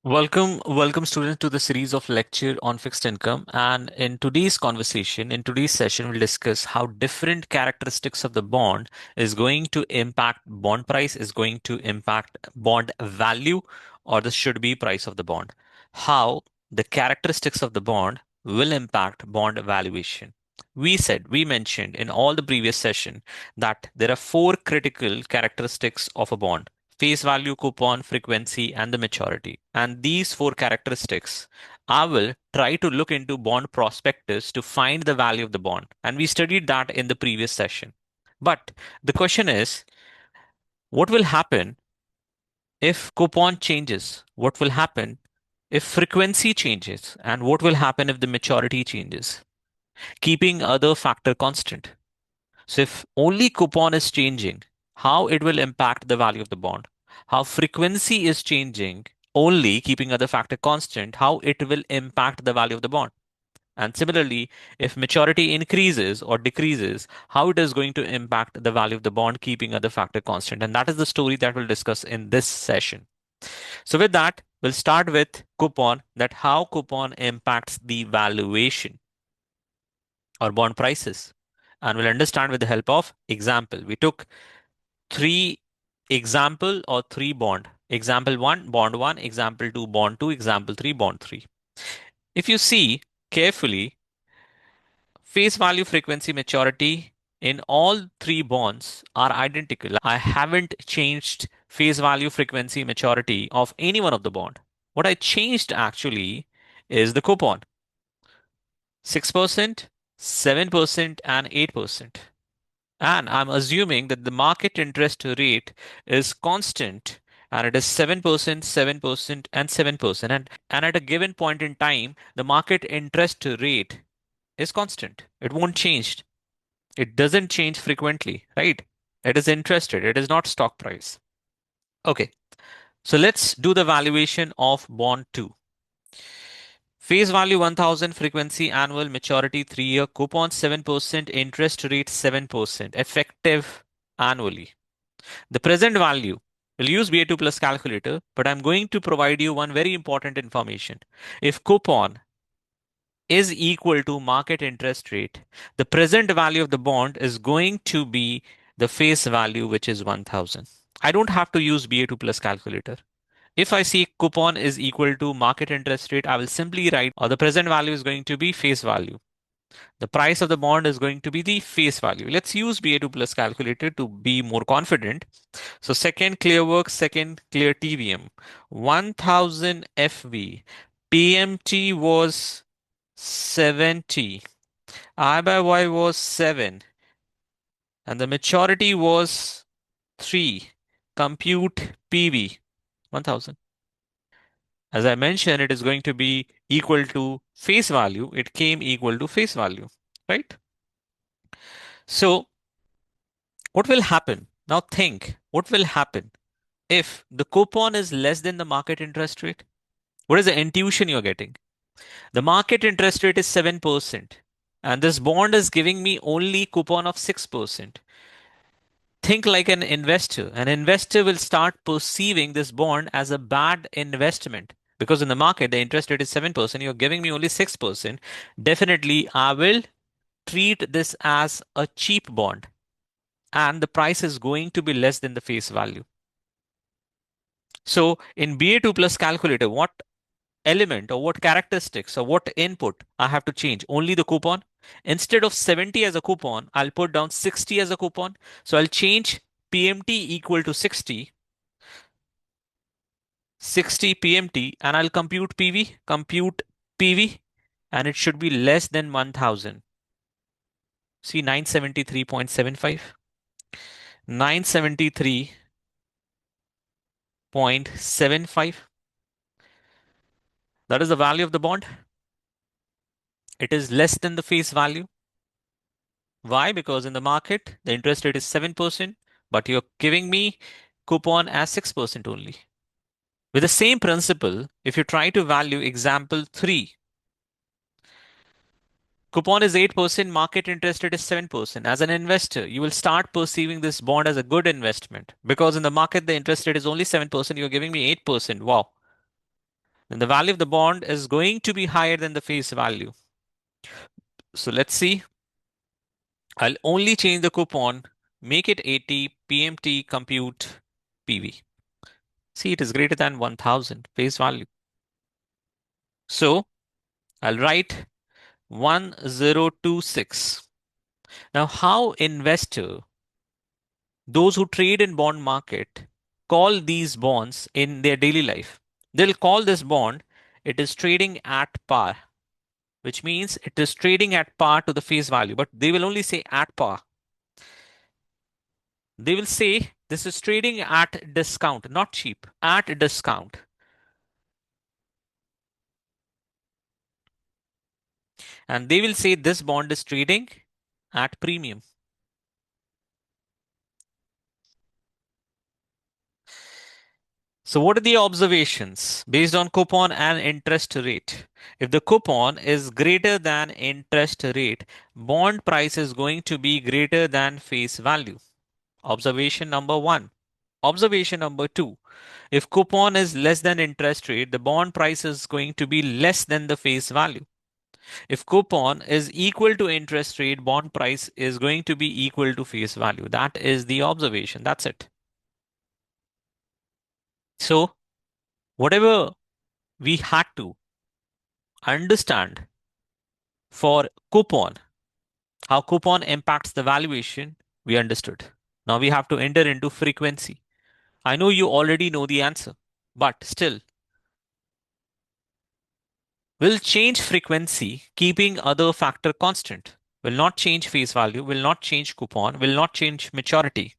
Welcome students to the series of lecture on fixed income. And in today's conversation, in today's session, we'll discuss how different characteristics of the bond is going to impact bond price, is going to impact bond value, or the should be price of the bond. How the characteristics of the bond will impact bond valuation. We mentioned in all the previous session that there are four critical characteristics of a bond: face value, coupon, frequency, and the maturity. And these four characteristics, I will try to look into bond prospectus to find the value of the bond. And we studied that in the previous session. But the question is, what will happen if coupon changes? What will happen if frequency changes? And what will happen if the maturity changes? Keeping other factor constant. So if only coupon is changing, how it will impact the value of the bond? How frequency is changing, only keeping other factor constant, how it will impact the value of the bond? And similarly, if maturity increases or decreases, how it is going to impact the value of the bond, keeping other factor constant. And that is the story that we'll discuss in this session. So with that, we'll start with coupon, that how coupon impacts the valuation or bond prices. And we'll understand with the help of example. We took three example or three bond. Example 1, bond 1, example 2, bond 2, example 3, bond 3. If you see carefully, face value, frequency, maturity in all three bonds are identical. I haven't changed face value, frequency, maturity of any one of the bond. What I changed actually is the coupon: 6%, 7%, and 8%. And I'm assuming that the market interest rate is constant, and it is 7%, 7%, and 7%. And at a given point in time, the market interest rate is constant. It won't change. It doesn't change frequently, right? It is interested. It is not stock price. Okay. So let's do the valuation of bond 2. Face value 1000, frequency annual, maturity 3-year, coupon 7%, interest rate 7%, effective annually. The present value, we'll use BA2 Plus Calculator, but I'm going to provide you one very important information. If coupon is equal to market interest rate, the present value of the bond is going to be the face value, which is 1000. I don't have to use BA2 Plus Calculator. If I see coupon is equal to market interest rate, I will simply write, or the present value is going to be face value. The price of the bond is going to be the face value. Let's use BA2 Plus Calculator to be more confident. So second clear work, second clear TVM, 1000 FV, PMT was 70, I by Y was 7, and the maturity was 3. Compute PV, 1000. As I mentioned, it is going to be equal to face value. It came equal to face value, right? So what will happen? Now think, what will happen if the coupon is less than the market interest rate? What is the intuition you're getting? The market interest rate is 7%, and this bond is giving me only coupon of 6%. Think like an investor. An investor will start perceiving this bond as a bad investment because in the market, the interest rate is 7%. You're giving me only 6%. Definitely, I will treat this as a cheap bond, and the price is going to be less than the face value. So in BA2 Plus Calculator, what element or what characteristics or what input I have to change? Only the coupon. Instead of 70 as a coupon, I'll put down 60 as a coupon. So I'll change PMT equal to 60, 60 PMT, and I'll compute PV, and it should be less than 1000. See, 973.75, 973.75. That is the value of the bond. It is less than the face value. Why? Because in the market, the interest rate is 7%, but you're giving me coupon as 6% only. With the same principle, if you try to value example 3, coupon is 8%, market interest rate is 7%. As an investor, you will start perceiving this bond as a good investment because in the market, the interest rate is only 7%. You're giving me 8%. Wow. then the value of the bond is going to be higher than the face value. So let's see. I'll only change the coupon, make it 80, PMT, compute PV. See, it is greater than 1000 face value. So I'll write 1026. Now, how investor, those who trade in bond market, call these bonds in their daily life? They'll call this bond, it is trading at par, which means it is trading at par to the face value, but they will only say at par. They will say this is trading at discount, not cheap, at discount. And they will say this bond is trading at premium. So what are the observations based on coupon and interest rate? If the coupon is greater than interest rate, bond price is going to be greater than face value. Observation number one. Observation number two. If coupon is less than interest rate, the bond price is going to be less than the face value. If coupon is equal to interest rate, bond price is going to be equal to face value. That is the observation. That's it. So whatever we had to understand for coupon, how coupon impacts the valuation, we understood. Now we have to enter into frequency. I know you already know the answer, but still, will change frequency, keeping other factor constant. Will not change face value, will not change coupon, will not change maturity.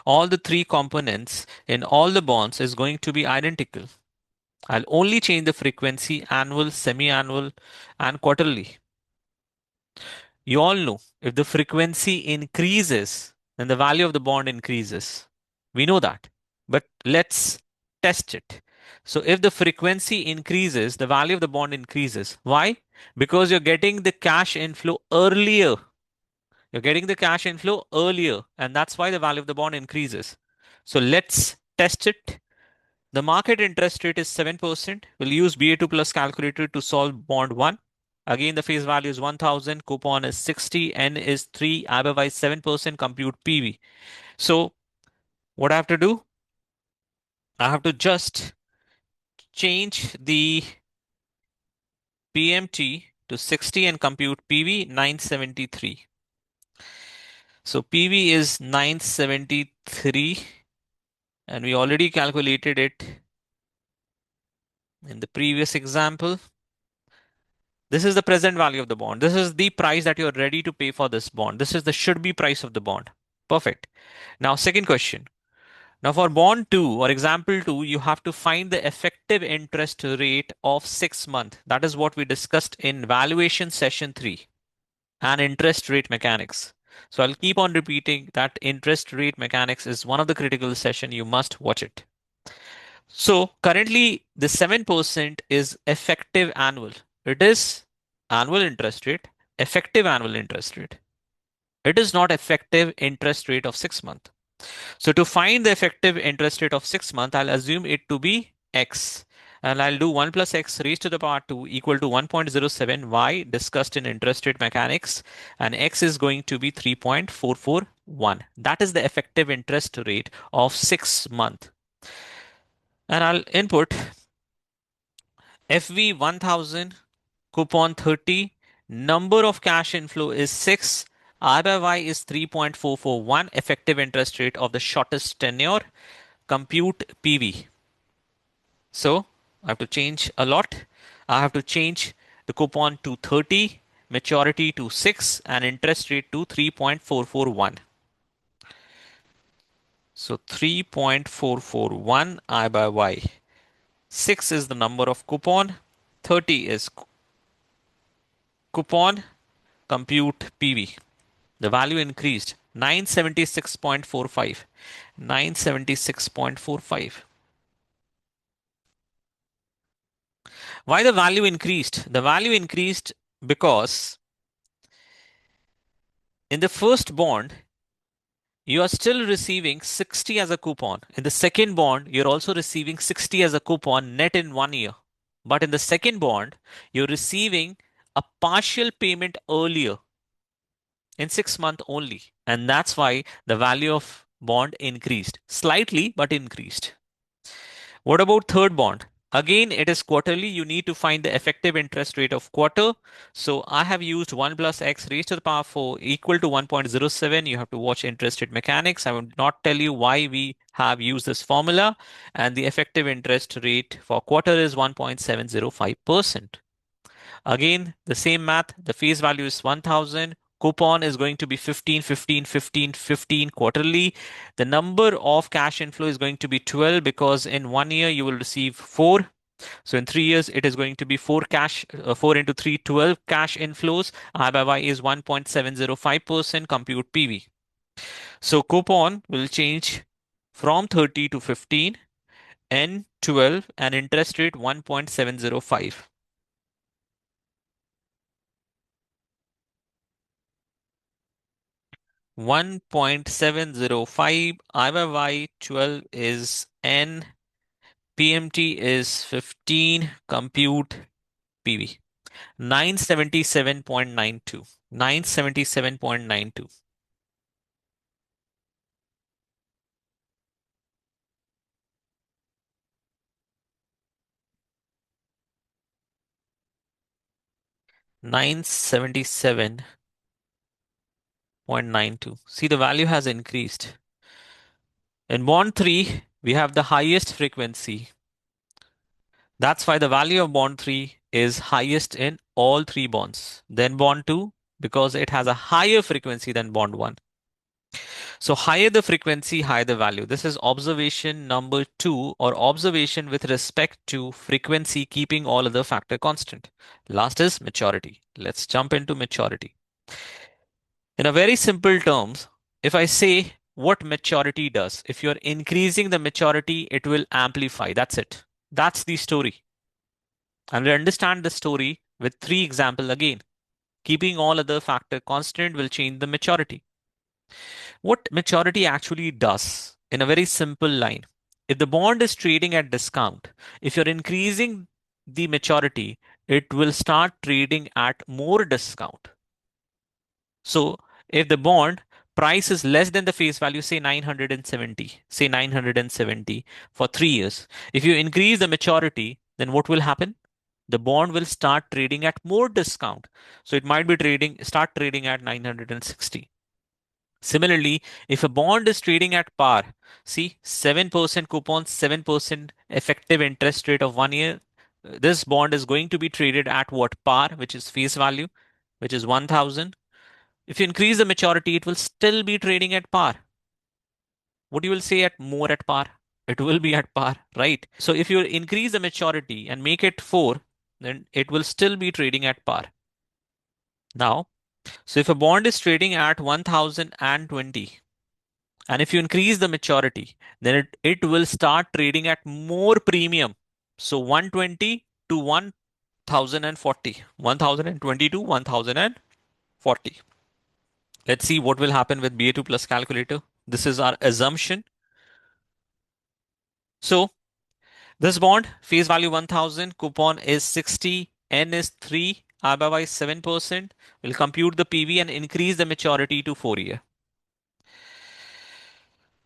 All the three components in all the bonds is going to be identical. I'll only change the frequency annual, semi-annual, and quarterly. You all know if the frequency increases, then the value of the bond increases. We know that. But let's test it. So if the frequency increases, the value of the bond increases. Why? Because you're getting the cash inflow earlier. You're getting the cash inflow earlier, and that's why the value of the bond increases. So let's test it. The market interest rate is 7%. We'll use BA2 Plus Calculator to solve bond 1. Again, the face value is 1000, coupon is 60, N is 3, otherwise 7%, compute PV. So what I have to do? I have to just change the PMT to 60 and compute PV 973. So PV is 973 and we already calculated it in the previous example. This is the present value of the bond. This is the price that you're ready to pay for this bond. This is the should be price of the bond. Perfect. Now, second question. Now, for bond 2 or example 2, you have to find the effective interest rate of 6 months. That is what we discussed in valuation session 3 and interest rate mechanics. So I'll keep on repeating that interest rate mechanics is one of the critical session. You must watch it. So currently the 7% is effective annual. It is annual interest rate, effective annual interest rate. It is not effective interest rate of 6 months. So to find the effective interest rate of 6 months, I'll assume it to be X. And I'll do 1 plus X raised to the power 2 equal to 1.07 Y discussed in interest rate mechanics. And X is going to be 3.441. That is the effective interest rate of 6 months. And I'll input FV 1000, coupon 30, number of cash inflow is 6, R by Y is 3.441, effective interest rate of the shortest tenure, compute PV. So I have to change a lot. I have to change the coupon to 30, maturity to 6, and interest rate to 3.441. So 3.441 I by Y. 6 is the number of coupon, 30 is coupon, compute PV. The value increased 976.45. 976.45. Why the value increased? The value increased because in the first bond, you are still receiving 60 as a coupon. In the second bond, you're also receiving 60 as a coupon net in 1 year. But in the second bond, you're receiving a partial payment earlier in 6 months only. And that's why the value of bond increased slightly, but increased. What about third bond? Again, it is quarterly. You need to find the effective interest rate of quarter. So I have used 1 plus x raised to the power 4 equal to 1.07. You have to watch interest rate mechanics. I will not tell you why we have used this formula. And the effective interest rate for quarter is 1.705%. Again, the same math. The face value is 1000. Coupon is going to be 15, 15, 15, 15 quarterly. The number of cash inflow is going to be 12 because in 1 year you will receive 4. So in 3 years, it is going to be 4 into 3, 12 cash inflows. I by Y is 1.705%. Compute PV. So coupon will change from 30 to 15, N 12, and interest rate 1.705. 1.705, I by Y 12 is N, PMT is 15, compute PV. 977.92. 977.92. $977.92. See, the value has increased. In bond 3, we have the highest frequency. That's why the value of bond 3 is highest in all three bonds. Then bond 2, because it has a higher frequency than bond 1. So higher the frequency, higher the value. This is observation number 2, or observation with respect to frequency, keeping all other factor constant. Last is maturity. Let's jump into maturity. In a very simple terms, if I say what maturity does, if you're increasing the maturity, it will amplify. That's it. That's the story. And we understand the story with three examples again. Keeping all other factor constant will change the maturity. What maturity actually does in a very simple line. If the bond is trading at discount, if you're increasing the maturity, it will start trading at more discount. So if the bond price is less than the face value, say 970 for 3 years, if you increase the maturity, then what will happen? The bond will start trading at more discount. So it might be start trading at 960. Similarly, if a bond is trading at par, see 7% coupon, 7% effective interest rate of 1 year, this bond is going to be traded at what? Par, which is face value, which is 1000. If you increase the maturity, it will still be trading at par. What you will say at more at par? It will be at par, right? So if you increase the maturity and make it 4, then it will still be trading at par. Now, so if a bond is trading at 1020, and if you increase the maturity, then it will start trading at more premium. So 120 to 1040, 1020 to 1040. Let's see what will happen with BA2 plus calculator. This is our assumption. So this bond, face value 1000, coupon is 60, N is 3, I by Y 7%. We'll compute the PV and increase the maturity to 4 year.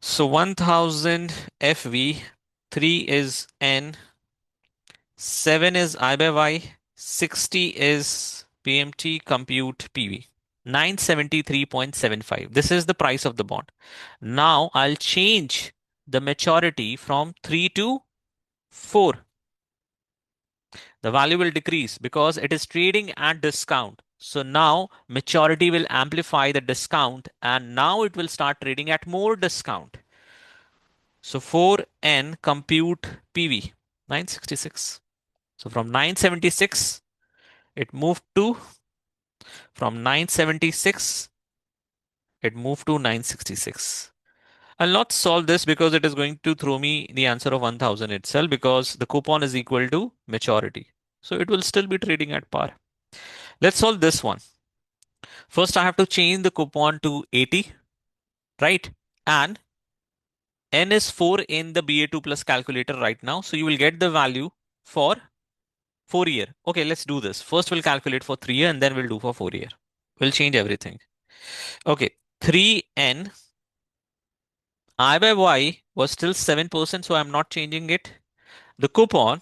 So 1000 FV, 3 is N, 7 is I by Y, 60 is PMT, compute PV. 973.75. This is the price of the bond. Now I'll change the maturity from 3 to 4. The value will decrease because it is trading at discount. So now maturity will amplify the discount and now it will start trading at more discount. So 4N compute PV 966. So from 976 it moved to from 976 it moved to 966. I'll not solve this because it is going to throw me the answer of 1000 itself because the coupon is equal to maturity. So it will still be trading at par. Let's solve this one. First, I have to change the coupon to 80, right? And N is 4 in the BA2 plus calculator right now. So you will get the value for 4 year. Okay, let's do this. First, we'll calculate for 3 year and then we'll do for 4 year. We'll change everything. Okay, 3n I by y was still 7%, so I'm not changing it. The coupon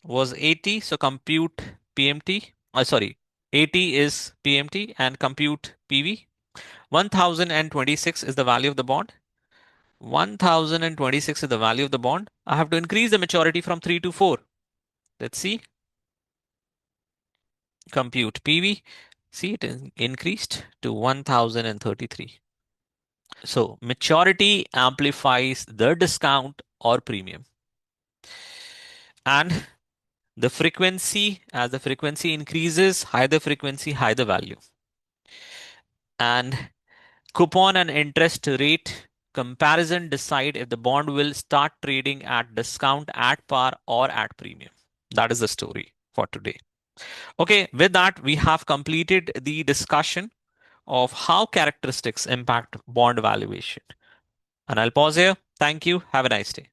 was 80, so compute PMT. Sorry, 80 is PMT and compute PV. 1026 is the value of the bond. 1026 is the value of the bond. I have to increase the maturity from 3 to 4. Let's see. Compute PV. See, it is increased to 1033. So maturity amplifies the discount or premium. And the frequency, as the frequency increases, higher the frequency, higher the value. And coupon and interest rate comparison decide if the bond will start trading at discount, at par, or at premium. That is the story for today. Okay, with that, we have completed the discussion of how characteristics impact bond valuation. And I'll pause here. Thank you. Have a nice day.